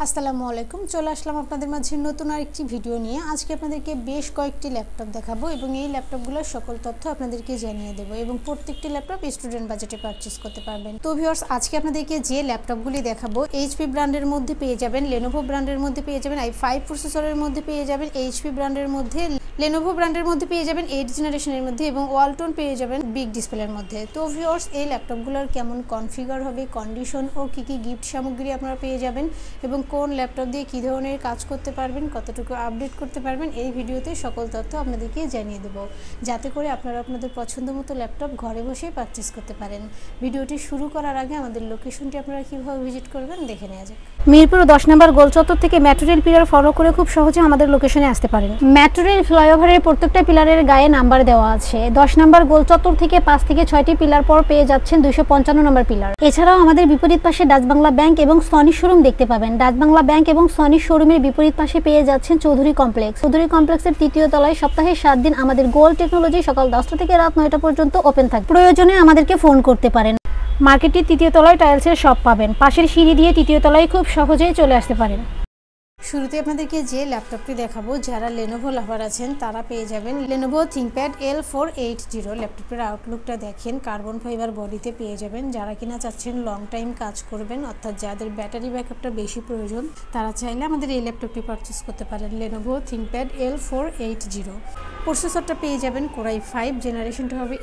আসসালামু আলাইকুম, চলে আসলাম আপনাদের মাঝে নতুন আরেকটি ভিডিও নিয়ে। আজকে আপনাদেরকে বেশ কয়েকটি ল্যাপটপ দেখাবো এবং এই ল্যাপটপগুলোর সকল তথ্য আপনাদেরকে জানিয়ে দেবো এবং প্রত্যেকটি ল্যাপটপ স্টুডেন্ট বাজেটে পারচেস করতে পারবেন। তো ভিউয়ার্স, আজকে আপনাদেরকে যে ল্যাপটপগুলি দেখাবো এইচপি ব্র্যান্ডের মধ্যে পেয়ে যাবেন, লেনোভো ব্র্যান্ডের মধ্যে পেয়ে যাবেন, i5 প্রসেসরের মধ্যে পেয়ে যাবেন, এইচপি ব্র্যান্ডের মধ্যে, লেনোভো ব্র্যান্ডের মধ্যে পেয়ে যাবেন 8 জেনারেশনের মধ্যে এবং ওয়ালটন পেয়ে যাবেন বিগ ডিসপ্লের মধ্যে। তো ভিউয়ার্স, এই ল্যাপটপগুলোর কেমন কনফিগার হবে, কন্ডিশন ও কী কী গিফট সামগ্রী আপনারা পেয়ে যাবেন এবং কোন ল্যাপটপ দিয়ে কী ধরনের কাজ করতে পারবেন, কতটুকু আপডেট করতে পারবেন, এই ভিডিওতে সকল তথ্য আপনাদেরকে জানিয়ে দেবো, যাতে করে আপনারা আপনাদের পছন্দ মতো ল্যাপটপ ঘরে বসেই পারচেস করতে পারেন। ভিডিওটি শুরু করার আগে আমাদের লোকেশনটি আপনারা কীভাবে ভিজিট করবেন দেখে নেওয়া যাক। মিরপুর 10 নম্বর গোলচত্বর থেকে মেট্রো রেল পিলার ফলো করে খুব সহজে আমাদের লোকেশনে আসতে পারেন। মেট্রো রেল ফ্লাইওভারের প্রত্যেকটা পিলারের গায়ে নাম্বার দেওয়া আছে। 10 নম্বর গোলচত্বর থেকে 5 থেকে 6টি পিলার পর পেয়ে যাচ্ছেন 255 নম্বর পিলার। এছাড়াও আমাদের বিপরীত পাশে ডাচ বাংলা ব্যাংক এবং সনি শোরুম দেখতে পাবেন। ডাচ বাংলা ব্যাংক এবং সনি শোরুমের বিপরীত পাশে পেয়ে যাচ্ছেন চৌধুরী কমপ্লেক্স। চৌধুরী কমপ্লেক্সের 3য় তলায় সপ্তাহে 7 দিন আমাদের গোল্ড টেকনোলজি সকাল 10টা থেকে রাত 9টা পর্যন্ত ওপেন থাকে। প্রয়োজনে আমাদেরকে ফোন করতে পারেন। মার্কেটটির 3য় তলায় টাইলসের শপ পাবেন। পাশের সিঁড়ি দিয়ে 3য় তলায় খুব সহজেই চলে আসতে পারেন। শুরুতে আপনাদেরকে যে ল্যাপটপটি দেখাবো, যারা লেনোভো লাভার আছেন তারা পেয়ে যাবেন লেনোভো থিংকপ্যাড L480। ল্যাপটপের আউটলুকটা দেখেন, কার্বন ফাইবার বডিতে পেয়ে যাবেন। যারা কিনা চাচ্ছেন লং টাইম কাজ করবেন, অর্থাৎ যাদের ব্যাটারি ব্যাকআপটা বেশি প্রয়োজন, তারা চাইলে আমাদের এই ল্যাপটপটি পারচেস করতে পারেন, লেনোভো থিংকপ্যাড L480। প্রসেসরটা পেয়ে যাবেন কোরাই 5, জেনারেশনটা হবে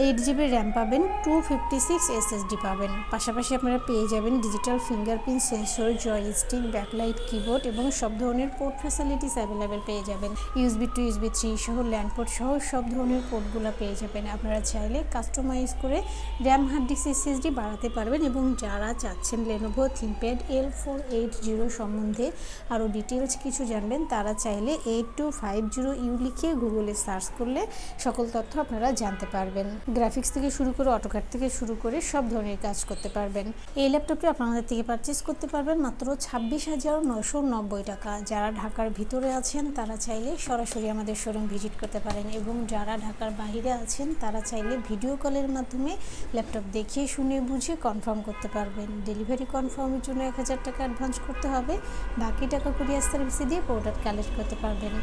8GB র্যাম পাবেন, 256 SSD পাবেন। পাশাপাশি আপনারা পেয়ে যাবেন digital fingerprint sensor, joystick, backlight, keyboard এবং সব ধরনের পোর্ট ফ্যাসিলিটিস অ্যাভেলেবেল পেয়ে যাবেন। USB to USB 3 সহ ল্যান্ড পোর্ট সহ সব ধরনের পোর্টগুলো পেয়ে যাবেন। আপনারা চাইলে কাস্টমাইজ করে র্যাম, হার্ড ডিস্ক, SSD বাড়াতে পারবেন। এবং যারা চাচ্ছেন লেনোভো থিংকপ্যাড L480 সম্বন্ধে আরও ডিটেলস কিছু জানবেন, তারা চাইলে 8250U লিখে গুগলে সার্চ করলে সকল তথ্য আপনারা জানতে পারবেন। গ্রাফিক্স থেকে শুরু করে অটোক্যাড থেকে শুরু করে সব ধরনের কাজ করতে পারবেন। এই ল্যাপটপটি আপনাদের থেকে পারচেস করতে পারবেন মাত্র 26,990 টাকা। যারা ঢাকার ভিতরে আছেন তারা চাইলে সরাসরি আমাদের শোরুম ভিজিট করতে পারেন এবং যারা ঢাকার বাইরে আছেন তারা চাইলে ভিডিও কলের মাধ্যমে ল্যাপটপ দেখিয়ে শুনে বুঝে কনফার্ম করতে পারবেন। ডেলিভারি কনফার্মের জন্য 1000 টাকা অ্যাডভান্স করতে হবে, বাকি টাকা কুরিয়ার সার্ভিসে দিয়ে প্রোডাক্ট কালেক্ট করতে পারবেন।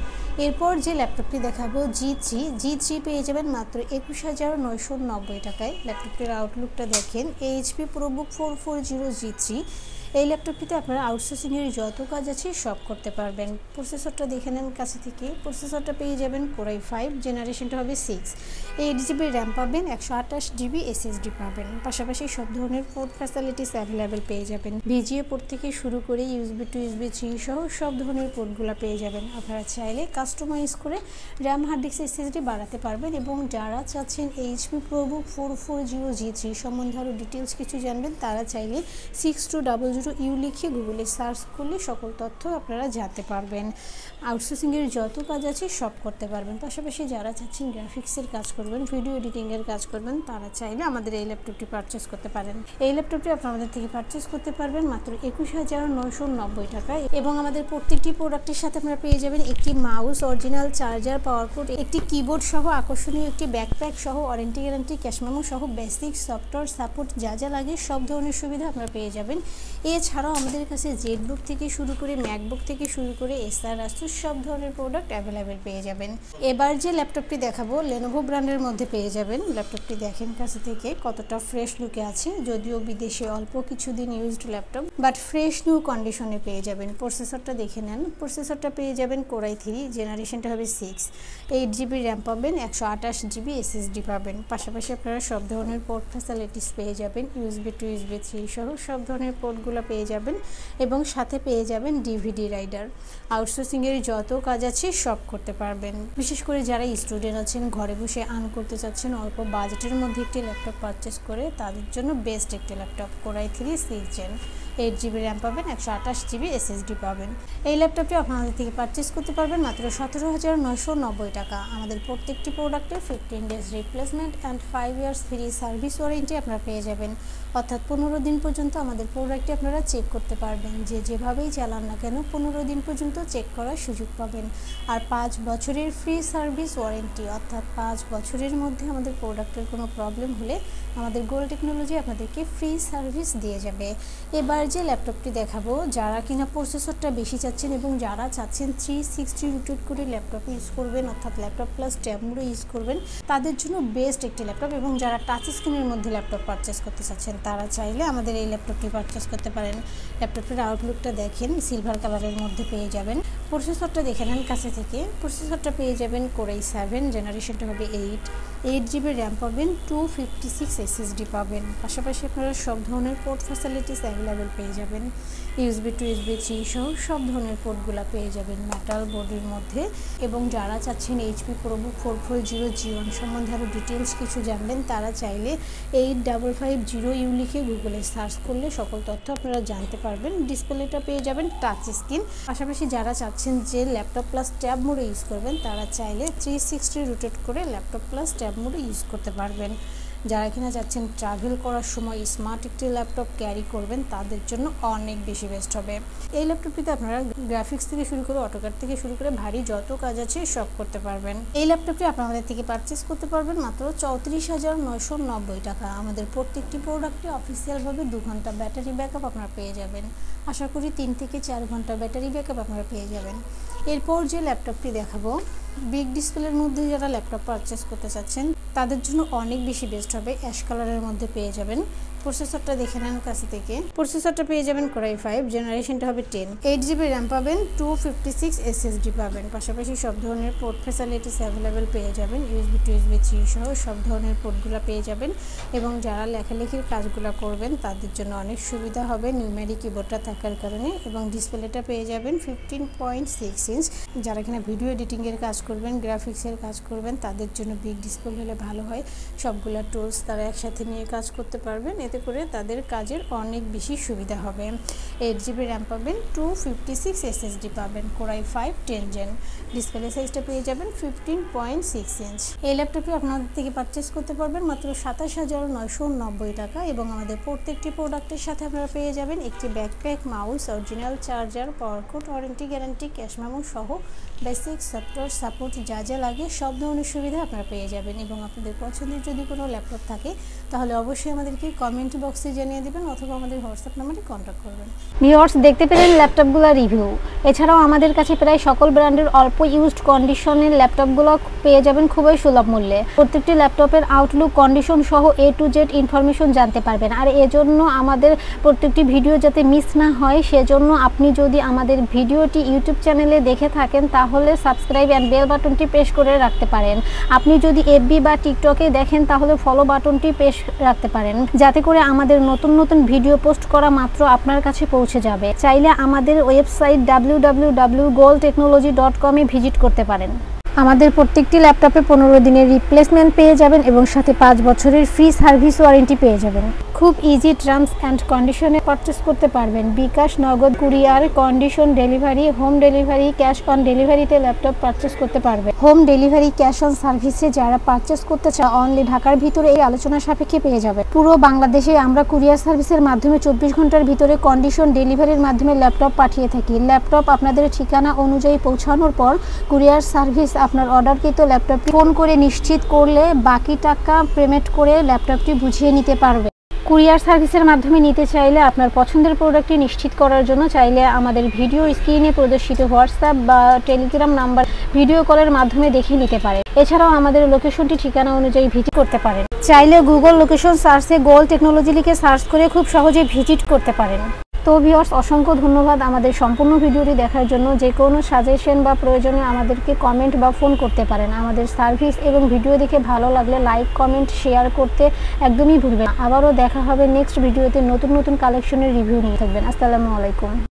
এরপর যে ল্যাপটপটি দেখাবো G3 পেয়ে যাবেন মাত্র 21,990 টাকায়। ল্যাপটপটির আউটলুকটা দেখেন, এইচপি প্রোবুক 440 G3। এই ল্যাপটপটিতে আপনারা আউটসোর্সিংয়ের যত কাজ আছে সব করতে পারবেন। প্রসেসরটা দেখে নেন কাছে থেকে। প্রসেসরটা পেয়ে যাবেন কোরাই 5, জেনারেশনটা হবে 6। 8GB র্যাম পাবেন, 128GB SSD পাবেন। পাশাপাশি সব ধরনের পোর্ট ফ্যাসিলিটিস অ্যাভেলেবেল পেয়ে যাবেন। VGA পোর্ট থেকে শুরু করে USB to USB 3 সহ সব ধরনের পোর্টগুলো পেয়ে যাবেন। আপনারা চাইলে কাস্টমাইজ করে র্যাম, হার্ড ডিস্ক, SSD বাড়াতে পারবেন। এবং যারা চাচ্ছেন এইচপি প্রোবুক 440 G3 সম্বন্ধে আরও ডিটেলস কিছু জানবেন, তারা চাইলে 6200U লিখে গুগলে সার্চ করলে সকল তথ্য আপনারা জানতে পারবেন। আউটসোর্সিংয়ের যত কাজ আছে সব করতে পারবেন। পাশাপাশি যারা চাচ্ছেন গ্রাফিক্সের কাজ করবেন, ভিডিও এডিটিংয়ের কাজ করবেন, তারা চাইলে আমাদের এই ল্যাপটপটি পারচেস করতে পারেন। এই ল্যাপটপটি আপনারা আমাদের থেকে পারচেস করতে পারবেন মাত্র 21,990 টাকায়। এবং আমাদের প্রত্যেকটি প্রোডাক্টের সাথে আপনারা পেয়ে যাবেন একটি mouse, original charger, power cord, একটি কিবোর্ড সহ আকর্ষণীয় একটি ব্যাকপ্যাক সহ ওয়ারেন্টি গ্যারান্টি, ক্যাশ মেমো সহ বেসিক সফটওয়্যার সাপোর্ট যা যা লাগে সব ধরনের সুবিধা আপনারা পেয়ে যাবেন। এছাড়াও আমাদের কাছে জেটবুক থেকে শুরু করে ম্যাকবুক থেকে শুরু করে এসার, আসুস সব ধরনের প্রোডাক্ট অ্যাভেলেবেল পেয়ে যাবেন। এবার যে ল্যাপটপটি দেখাবো লেনোভো ব্র্যান্ডের মধ্যে পেয়ে যাবেন। ল্যাপটপটি দেখেন কাছে থেকে কতটা ফ্রেশ লুকে আছে, যদিও বিদেশে অল্প কিছুদিন used laptop, but fresh new কন্ডিশনে পেয়ে যাবেন। প্রসেসরটা দেখে নেন। প্রসেসরটা পেয়ে যাবেন কোরাই 3, জেনারেশনটা হবে 6। 8GB র্যাম পাবেন, 128GB SSD পাবেন। পাশাপাশি আপনারা সব ধরনের পোর্ট ফ্যাসিলিটিস পেয়ে যাবেন, USB to USB 3 সহ সব ধরনের পোর্টগুলো পেয়ে যাবেন। এবং সাথে পেয়ে যাবেন DVD রাইডার। আউটসোর্সিংয়ের যত কাজ আছে সব করতে পারবেন। বিশেষ করে যারা স্টুডেন্ট আছেন, ঘরে বসে আর্ন করতে চাচ্ছেন অল্প বাজেটের মধ্যে একটি ল্যাপটপ পারচেস করে, তাদের জন্য বেস্ট একটি laptop core i 3 6th Gen। 8GB RAM পাবেন, 128GB SSD পাবেন। এই ল্যাপটপটি আপনাদের থেকে পারচেস করতে পারবেন মাত্র 17,990 টাকা। আমাদের প্রত্যেকটি প্রোডাক্টে 15 days replacement and 5 years free service warranty আপনারা পেয়ে যাবেন। অর্থাৎ 15 দিন পর্যন্ত আমাদের প্রোডাক্টটি আপনারা চেক করতে পারবেন। যেভাবেই চালান না কেন 15 দিন পর্যন্ত চেক করার সুযোগ পাবেন। আর 5 বছরের ফ্রি সার্ভিস ওয়ারেন্টি, অর্থাৎ 5 বছরের মধ্যে আমাদের প্রোডাক্টের কোনো প্রবলেম হলে আমাদের গোল্ড টেকনোলজি আপনাদেরকে ফ্রি সার্ভিস দিয়ে যাবে। এবার এবার যে ল্যাপটপটি দেখাবো, যারা কিনা প্রসেসরটা বেশি চাচ্ছেন এবং যারা চাচ্ছেন 360 রোটেট করে ল্যাপটপ ইউজ করবেন, অর্থাৎ ল্যাপটপ প্লাস ট্যাব মোডে ইউজ করবেন, তাদের জন্য বেস্ট একটি ল্যাপটপ। এবং যারা টাচ স্ক্রিনের মধ্যে ল্যাপটপ পারচেস করতে চাচ্ছেন তারা চাইলে আমাদের এই ল্যাপটপটি পারচেস করতে পারেন। ল্যাপটপটির আউটলুকটা দেখেন, সিলভার কালারের মধ্যে পেয়ে যাবেন। প্রসেসরটা দেখে নেন কাছে থেকে। প্রসেসরটা পেয়ে যাবেন Core i7, জেনারেশনটা হবে 8 GB র্যাম পাবেন, 256 SSD পাবেন। পাশাপাশি আপনারা সব ধরনের পোর্ট ফ্যাসিলিটিস অ্যাভেলেবেল পেয়ে যাবেন। USB to USB 3 সহ সব ধরনের পোর্টগুলো পেয়ে যাবেন মেটাল বডির মধ্যে। এবং যারা চাচ্ছেন HP ProBook 440 G1 সম্বন্ধে আরও ডিটেলস কিছু জানবেন, তারা চাইলে 8550U লিখে গুগলে সার্চ করলে সকল তথ্য আপনারা জানতে পারবেন। ডিসপ্লেটা পেয়ে যাবেন টাচ স্ক্রিন। পাশাপাশি যারা চাচ্ছেন যে ল্যাপটপ প্লাস ট্যাব মোডে ইউজ করবেন, তারা চাইলে 360 রোটেট করে ল্যাপটপ প্লাস ট্যাব মোডে ইউজ করতে পারবেন। যারা কিনা যাচ্ছেন ট্রাভেল করার সময় স্মার্ট একটি ল্যাপটপ ক্যারি করবেন, তাদের জন্য অনেক বেশি বেস্ট হবে। এই ল্যাপটপটিতে আপনারা গ্রাফিক্স থেকে শুরু করে অটোক্যাড থেকে শুরু করে ভারী যত কাজ আছে সব করতে পারবেন। এই ল্যাপটপটি আপনারা আমাদের থেকে পারচেস করতে পারবেন মাত্র 34,990 টাকা। আমাদের প্রত্যেকটি প্রোডাক্টে অফিসিয়ালভাবে 2 ঘন্টা ব্যাটারি ব্যাকআপ আপনারা পেয়ে যাবেন। আশা করি 3 থেকে 4 ঘন্টা ব্যাটারি ব্যাকআপ আপনারা পেয়ে যাবেন। এরপর যে ল্যাপটপটি দেখাবো, বিগ ডিসপ্লের মধ্যে যারা ল্যাপটপ পারচেস করতে চাচ্ছেন তাদের জন্য অনেক বেশি বেস্ট হবে। অ্যাশ কালারের মধ্যে পেয়ে যাবেন। প্রসেসরটা দেখে নেন কাছে থেকে। প্রসেসরটা পেয়ে যাবেন Core i5, জেনারেশনটা হবে 10, 8 GB র্যাম পাবেন, 256 SSD পাবেন। পাশাপাশি সব ধরনের পোর্ট ফ্যাসিলিটিস অ্যাভেলেবেল পেয়ে যাবেন। USB to USB 3 সহ সব ধরনের পোর্টগুলো পেয়ে যাবেন। এবং যারা লেখালেখির কাজগুলো করবেন তাদের জন্য অনেক সুবিধা হবে নিউমেরিক কিবোর্ডটা থাকার কারণে। এবং ডিসপ্লেটা পেয়ে যাবেন 15.6 ইঞ্চ। যারা কিনা ভিডিও এডিটিংয়ের কাজ করবেন, গ্রাফিক্সের কাজ করবেন, তাদের জন্য বিগ ডিসপ্লে হলে ভালো হয়। সবগুলো টুলস তারা একসাথে নিয়ে কাজ করতে পারবেন, এতে করে তাদের কাজের অনেক বেশি সুবিধা হবে। 8 GB র্যাম পাবেন, 256 SSD পাবেন, Core i5 10 Gen। ডিসপ্লে সাইজটা পেয়ে যাবেন 15.6 ইঞ্চ। এই ল্যাপটপটি আপনাদের থেকে পারচেস করতে পারবেন মাত্র 27,990 টাকা। এবং আমাদের প্রত্যেকটি প্রোডাক্টের সাথে আপনারা পেয়ে যাবেন একটি backpack, mouse, original charger, power cord, warranty guarantee, cash memo সহ বেসিক সফটওয়্যার সাপোর্ট যা যা লাগে সব ধরনের সুবিধা আপনারা পেয়ে যাবেন। এবং আপনাদের পছন্দের যদি কোনো ল্যাপটপ থাকে তাহলে অবশ্যই আমাদেরকে কমেন্ট বক্সে জানিয়ে দেবেন অথবা আমাদের হোয়াটসঅ্যাপ নাম্বারে কন্ট্যাক্ট করবেন। ভিউয়ার্স, দেখতে পেলেন ল্যাপটপগুলো রিভিউ। এছাড়াও আমাদের কাছে প্রায় সকল ব্র্যান্ডের অল্প ইউজড কন্ডিশনের ল্যাপটপগুলো পেয়ে যাবেন খুবই সুলভ মূল্যে। প্রত্যেকটি ল্যাপটপের আউটলুক, কন্ডিশন সহ A to Z ইনফরমেশন জানতে পারবেন। আর এজন্য আমাদের প্রত্যেকটি ভিডিও যাতে মিস না হয়, সেজন্য আপনি যদি আমাদের ভিডিওটি ইউটিউব চ্যানেলে দেখে থাকেন তাহলে সাবস্ক্রাইব অ্যান্ড বেল বাটনটি প্রেস করে রাখতে পারেন। আপনি যদি FB বা টিকটকে দেখেন তাহলে ফলো বাটনটি প্রেস রাখতে পারেন, যাতে করে আমাদের নতুন নতুন ভিডিও পোস্ট করা মাত্র আপনার কাছে পৌঁছে যাবে। চাইলে আমাদের ওয়েবসাইট www.goldtechnology.com এ ভিজিট করতে পারেন। আমাদের প্রত্যেকটি ল্যাপটপে 15 দিনের রিপ্লেসমেন্ট পেয়ে যাবেন এবং সাথে 5 বছরের ফ্রি সার্ভিস ওয়ারেন্টি পেয়ে যাবেন। খুব ইজি টার্মস অ্যান্ড কন্ডিশনে পারচেস করতে পারবেন। বিকাশ, নগদ, courier, condition delivery, home delivery, cash on ডেলিভারিতে ল্যাপটপ পারচেস করতে পারবেন। হোম ডেলিভারি, ক্যাশ অন সার্ভিসে যারা পারচেস করতে চায় অনলি ঢাকার ভিতরে এই আলোচনা সাপেক্ষে পেয়ে যাবেন। পুরো বাংলাদেশে আমরা কুরিয়ার সার্ভিসের মাধ্যমে 24 ঘন্টার ভিতরে কন্ডিশন ডেলিভারির মাধ্যমে ল্যাপটপ পাঠিয়ে থাকি। ল্যাপটপ আপনাদের ঠিকানা অনুযায়ী পৌঁছানোর পর কুরিয়ার সার্ভিস আপনার অর্ডারকৃত ল্যাপটপটি ফোন করে নিশ্চিত করলে বাকি টাকা পেমেন্ট করে ল্যাপটপটি বুঝিয়ে নিতে পারবে। কুরিয়ার সার্ভিসের মাধ্যমে নিতে চাইলে আপনার পছন্দের প্রোডাক্টটি নিশ্চিত করার জন্য চাইলে আমাদের ভিডিও স্ক্রিনে প্রদর্শিত হোয়াটসঅ্যাপ বা টেলিগ্রাম নাম্বার ভিডিও কলের মাধ্যমে দেখে নিতে পারে। এছাড়াও আমাদের লোকেশনটি ঠিকানা অনুযায়ী ভিজিট করতে পারেন। চাইলে গুগল লোকেশন সার্চে গোল্ড টেকনোলজি লিখে সার্চ করে খুব সহজে ভিজিট করতে পারেন। তো ভিউয়ার্স, অসংখ্য ধন্যবাদ আমাদের সম্পূর্ণ ভিডিওটি দেখার জন্য। যে কোনো সাজেশন বা প্রয়োজনে আমাদেরকে কমেন্ট বা ফোন করতে পারেন। আমাদের সার্ভিস এবং ভিডিও দেখে ভালো লাগলে লাইক, কমেন্ট, শেয়ার করতে একদমই ভুলবেন না। আবারও দেখা হবে নেক্সট ভিডিওতে নতুন নতুন কালেকশনের রিভিউ নিয়ে। থাকবেন। আসসালামু আলাইকুম।